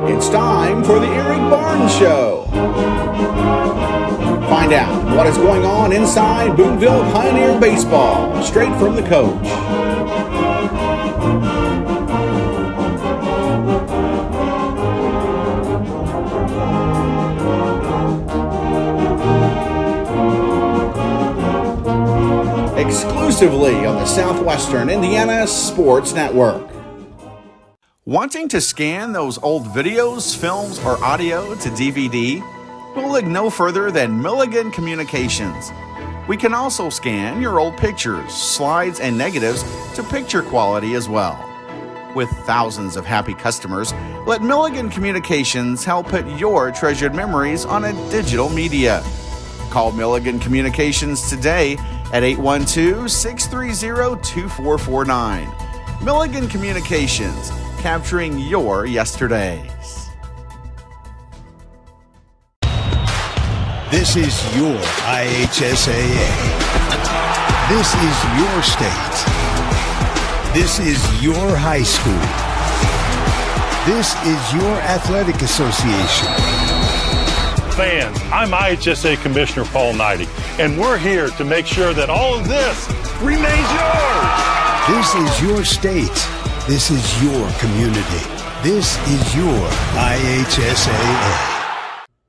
It's time for the Eric Barnes Show. Find out what is going on inside Boonville Pioneer Baseball, straight from the coach. Exclusively on the Southwestern Indiana Sports Network. Wanting to scan those old videos, films, or audio to DVD? We'll look no further than Milligan Communications. We can also scan your old pictures, slides, and negatives to picture quality as well. With thousands of happy customers, let Milligan Communications help put your treasured memories on a digital media. Call Milligan Communications today at 812-630-2449. Milligan Communications, capturing your yesterdays. This is your IHSAA. This is your state. This is your high school. This is your athletic association. Fans, I'm IHSA Commissioner Paul Knighty, and we're here to make sure that all of this remains yours. This is your state. This is your community. This is your IHSAA.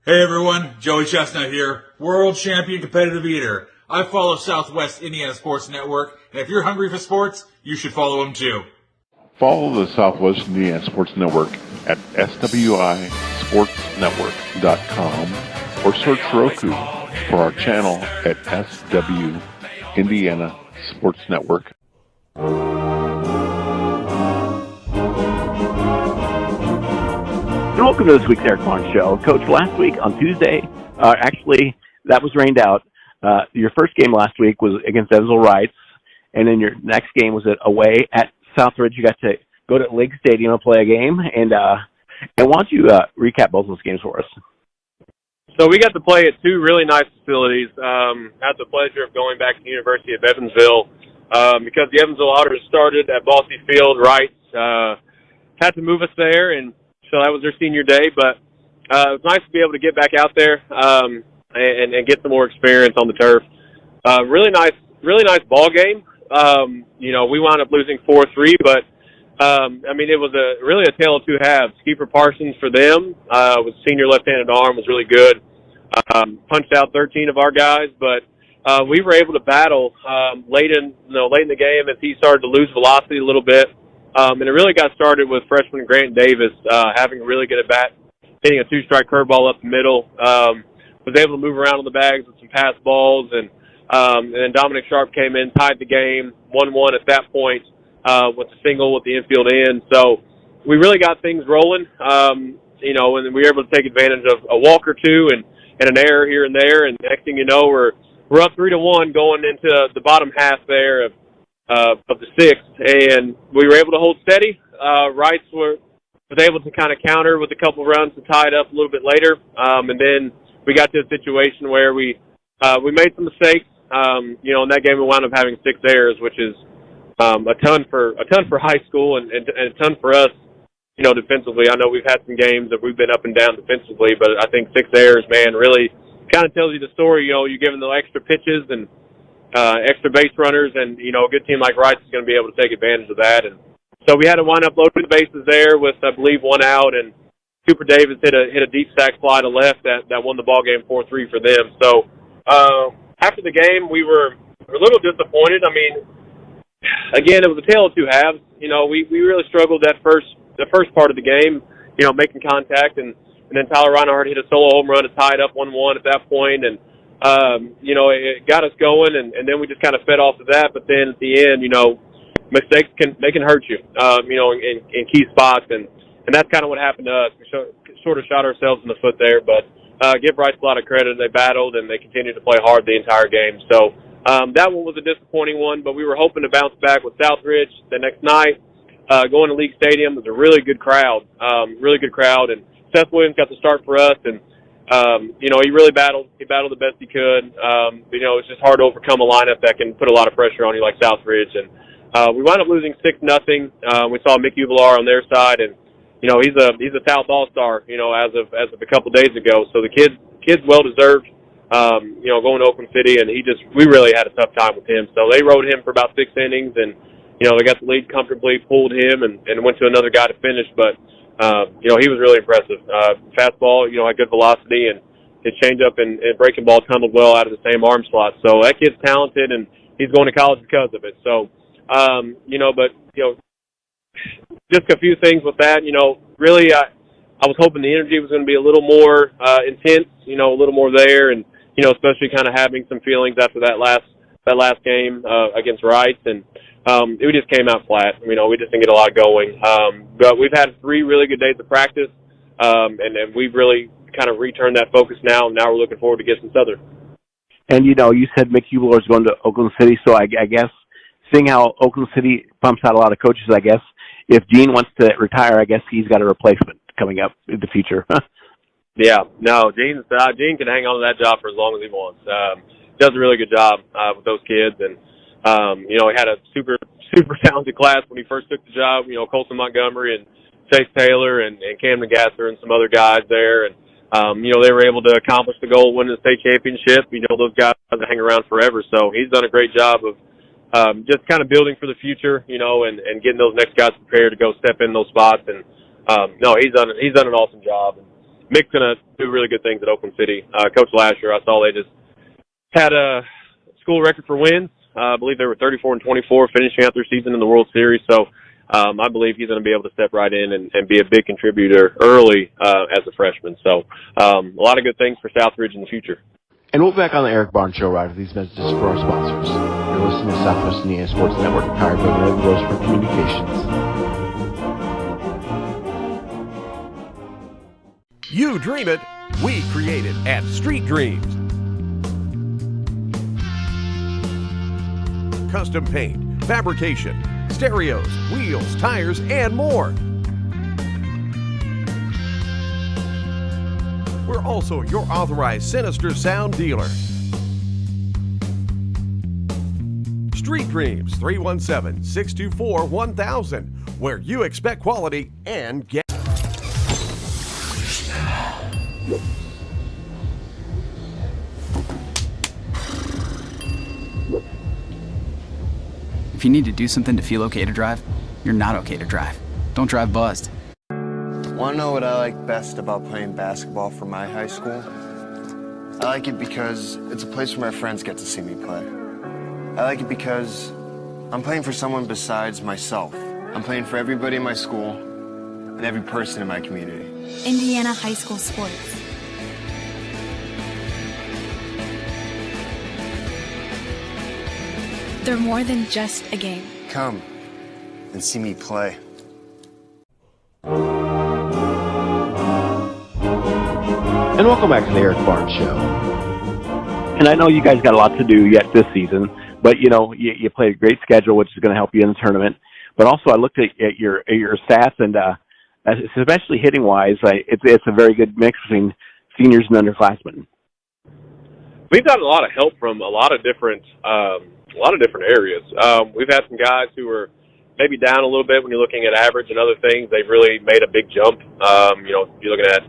Hey everyone, Joey Chestnut here, world champion competitive eater. I follow Southwest Indiana Sports Network, and if you're hungry for sports, you should follow them too. Follow the Southwest Indiana Sports Network at SWISportsnetwork.com or search Roku for our channel at SW Indiana Sports Network. And welcome to this week's Eric Barnes Show. Coach, last week on Tuesday, actually, that was rained out. Your first game last week was against Evansville Reitz, and then your next game was away at Southridge. You got to go to League Stadium and play a game. And why don't you recap both those games for us? So we got to play at two really nice facilities. Had the pleasure of going back to the University of Evansville because the Evansville Otters started at Bosse Field. Reitz had to move us there, and so that was their senior day, but it was nice to be able to get back out there and get some more experience on the turf. Really nice ball game. We wound up losing 4-3, but it was really a tale of two halves. Kiefer Parsons for them with senior left-handed arm was really good. Punched out 13 of our guys, but we were able to battle late in the game as he started to lose velocity a little bit. And it really got started with freshman Grant Davis having a really good at bat, hitting a two-strike curveball up the middle. Was able to move around on the bags with some pass balls, and then Dominic Sharp came in, tied the game, 1-1 at that point with a single with the infield in. So we really got things rolling, and we were able to take advantage of a walk or two and an error here and there. And next thing you know, we're up 3-1 going into the bottom half there of the sixth, and we were able to hold steady. Reitz was able to kind of counter with a couple of runs to tie it up a little bit later, and then we got to a situation where we made some mistakes. In that game we wound up having 6 errors, which is a ton for high school and a ton for us. Defensively, I know we've had some games that we've been up and down defensively, but I think 6 errors, man, really kind of tells you the story. You're giving the extra pitches and extra base runners, and a good team like Reitz is going to be able to take advantage of that. And so we had to wind up loading the bases there with, I believe, 1 out, and Cooper Davis hit a deep sack fly to left that won the ball game 4-3 for them. So after the game, we were a little disappointed. Again, it was a tale of two halves. We really struggled the first part of the game, making contact, and then Tyler Reinhardt hit a solo home run to tie it up 1-1 at that point, and it got us going, and then we just kind of fed off of that. But then at the end, mistakes can hurt you, in key spots, and that's kind of what happened to us. We sort of shot ourselves in the foot there, but give Reitz a lot of credit. They battled, and they continued to play hard the entire game. So that one was a disappointing one, but we were hoping to bounce back with Southridge the next night. Going to League Stadium was a really good crowd, and Seth Williams got the start for us, and he really battled. He battled the best he could. It's just hard to overcome a lineup that can put a lot of pressure on you like Southridge. And we wound up losing 6-0. We saw Mickey Uvalar on their side, and he's a South All-Star, as of a couple days ago. So the kid's well deserved. Going to Oakland City, and we really had a tough time with him. So they rode him for about 6 innings, and they got the lead comfortably, pulled him, and went to another guy to finish. But he was really impressive. Fastball, had good velocity, and his changeup and breaking ball tumbled well out of the same arm slot. So that kid's talented, and he's going to college because of it. So, just a few things with that. Really, I was hoping the energy was going to be a little more intense, a little more there, and especially kind of having some feelings after that last game against Rice, and it just came out flat. We just didn't get a lot going. But we've had 3 really good days of practice, and we've really kind of returned that focus now. Now we're looking forward to Gibson Southern. And you said Mick Hubler is going to Oakland City, so I guess seeing how Oakland City pumps out a lot of coaches, I guess if Gene wants to retire, I guess he's got a replacement coming up in the future. Yeah, no, Gene can hang on to that job for as long as he wants. Does a really good job with those kids, and he had a super talented class when he first took the job. Colson Montgomery and Chase Taylor and Camden Gasser and some other guys there, and they were able to accomplish the goal of winning the state championship. Those guys hang around forever, so he's done a great job of just kind of building for the future, and getting those next guys prepared to go step in those spots. And he's done an awesome job. And Mick's gonna do really good things at Oakland City. Coach Lasher, I saw they just had a school record for wins. I believe they were 34-24, finishing out their season in the World Series. So I believe he's going to be able to step right in and be a big contributor early as a freshman. So a lot of good things for Southridge in the future. And we'll be back on the Eric Barnes Show right after these messages for our sponsors. You're listening to Southwest Indiana Sports Network, powered by Red Rose for Communications. You dream it, we create it at Street Dreams. Custom paint, fabrication, stereos, wheels, tires, and more. We're also your authorized Sinister Sound dealer. Street Dreams, 317-624-1000, where you expect quality and get. If you need to do something to feel okay to drive, you're not okay to drive. Don't drive buzzed. Want to know what I like best about playing basketball for my high school? I like it because it's a place where my friends get to see me play. I like it because I'm playing for someone besides myself. I'm playing for everybody in my school and every person in my community. Indiana High School Sports. They're more than just a game. Come and see me play. And welcome back to the Eric Barnes Show. And I know you guys got a lot to do yet this season, but you played a great schedule, which is going to help you in the tournament. But also, I looked at your stats, and especially hitting wise, it's a very good mix between seniors and underclassmen. We've gotten a lot of help from a lot of different areas. We've had some guys who were maybe down a little bit when you're looking at average and other things. They've really made a big jump. You're looking at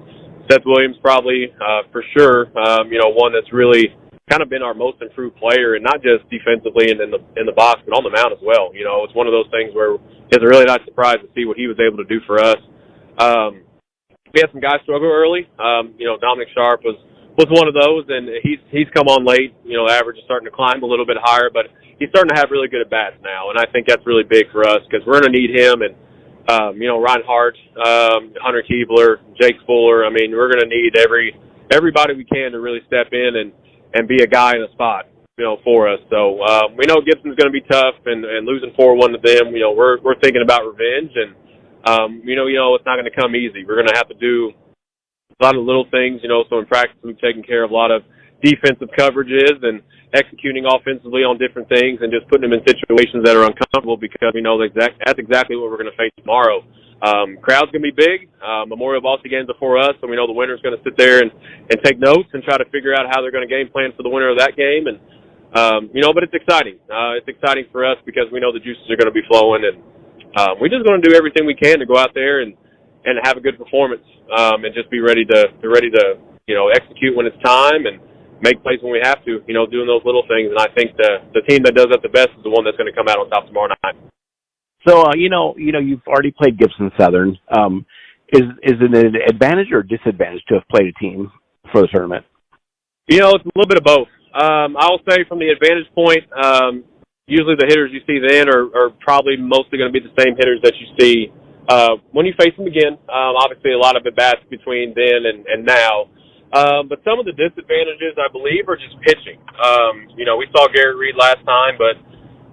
Seth Williams probably for sure. One that's really kind of been our most improved player, and not just defensively and in the box, but on the mound as well. It's one of those things where it's a really nice surprise to see what he was able to do for us. We had some guys struggle early. Dominic Sharp was one of those, and he's come on late. The average is starting to climb a little bit higher, but he's starting to have really good at-bats now, and I think that's really big for us because we're going to need him. And Ryan Hart, Hunter Keebler, Jake Fuller. I mean, we're going to need everybody we can to really step in and be a guy in a spot, for us. So we know Gibson's going to be tough, and losing 4-1 to them, we're thinking about revenge, and it's not going to come easy. We're going to have to do a lot of little things, so in practice we've taken care of a lot of defensive coverages and executing offensively on different things and just putting them in situations that are uncomfortable because we know that's exactly what we're going to face tomorrow. Crowd's going to be big. Memorial Ball game's before us, so we know the winner's going to sit there and take notes and try to figure out how they're going to game plan for the winner of that game. And, but it's exciting. It's exciting for us because we know the juices are going to be flowing, and we're just going to do everything we can to go out there and and have a good performance, and just be ready to execute when it's time and make plays when we have to, doing those little things. And I think the team that does that the best is the one that's going to come out on top tomorrow night. So, you've already played Gibson Southern. Is it an advantage or disadvantage to have played a team for the tournament? It's a little bit of both. I'll say from the advantage point, usually the hitters you see then are probably mostly going to be the same hitters that you see when you face them again. Obviously, a lot of at-bats between then and now. But some of the disadvantages, I believe, are just pitching. We saw Garrett Reed last time, but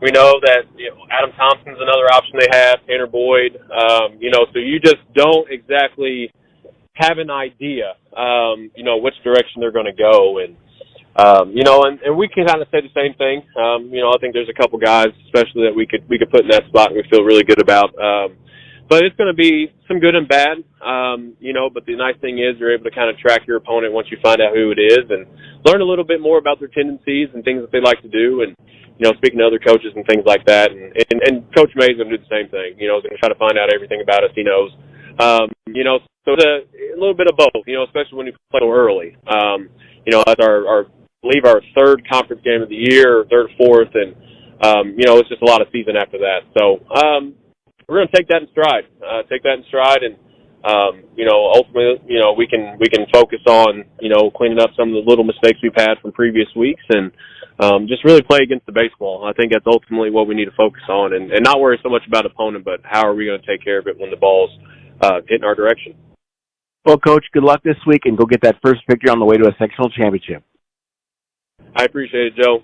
we know that Adam Thompson's another option they have, Tanner Boyd. So you just don't exactly have an idea, which direction they're going to go. And we can kind of say the same thing. I think there's a couple guys, especially that we could put in that spot and we feel really good about. But it's going to be some good and bad, but the nice thing is you're able to kind of track your opponent once you find out who it is and learn a little bit more about their tendencies and things that they like to do. And, speaking to other coaches and things like that. And Coach May's going to do the same thing. He's going to try to find out everything about us he knows. So it's a little bit of both, especially when you play so early. That's I believe our third conference game of the year, third, fourth, and, it's just a lot of season after that. So, we're going to take that in stride, and, ultimately, we can focus on, cleaning up some of the little mistakes we've had from previous weeks and, just really play against the baseball. I think that's ultimately what we need to focus on and not worry so much about opponent, but how are we going to take care of it when the ball's hitting our direction. Well, Coach, good luck this week and go get that first victory on the way to a sectional championship. I appreciate it, Joe.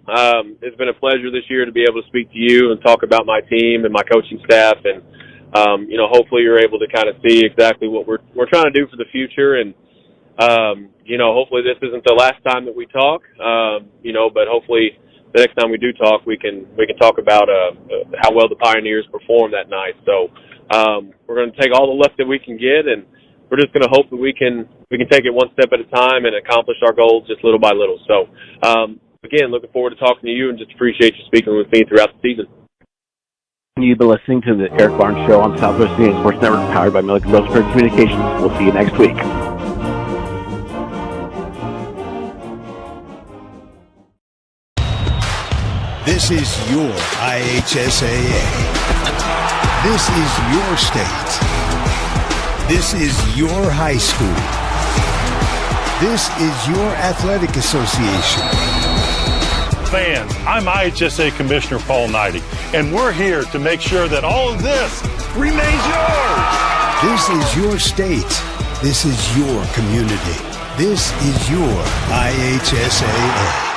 It's been a pleasure this year to be able to speak to you and talk about my team and my coaching staff. And, hopefully you're able to kind of see exactly what we're trying to do for the future. And, hopefully this isn't the last time that we talk, but hopefully the next time we do talk, we can talk about how well the Pioneers performed that night. So we're going to take all the luck that we can get, and we're just going to hope that we can take it one step at a time and accomplish our goals just little by little. So, again, looking forward to talking to you and just appreciate you speaking with me throughout the season. You've been listening to the Eric Barnes Show on Southwest Indiana Sports Network, powered by Milliken Roseburg Communications. We'll see you next week. This is your IHSAA. This is your state. This is your high school. This is your athletic association. Fans, I'm IHSA Commissioner Paul Knighty, and we're here to make sure that all of this remains yours. This is your state. This is your community. This is your IHSAA.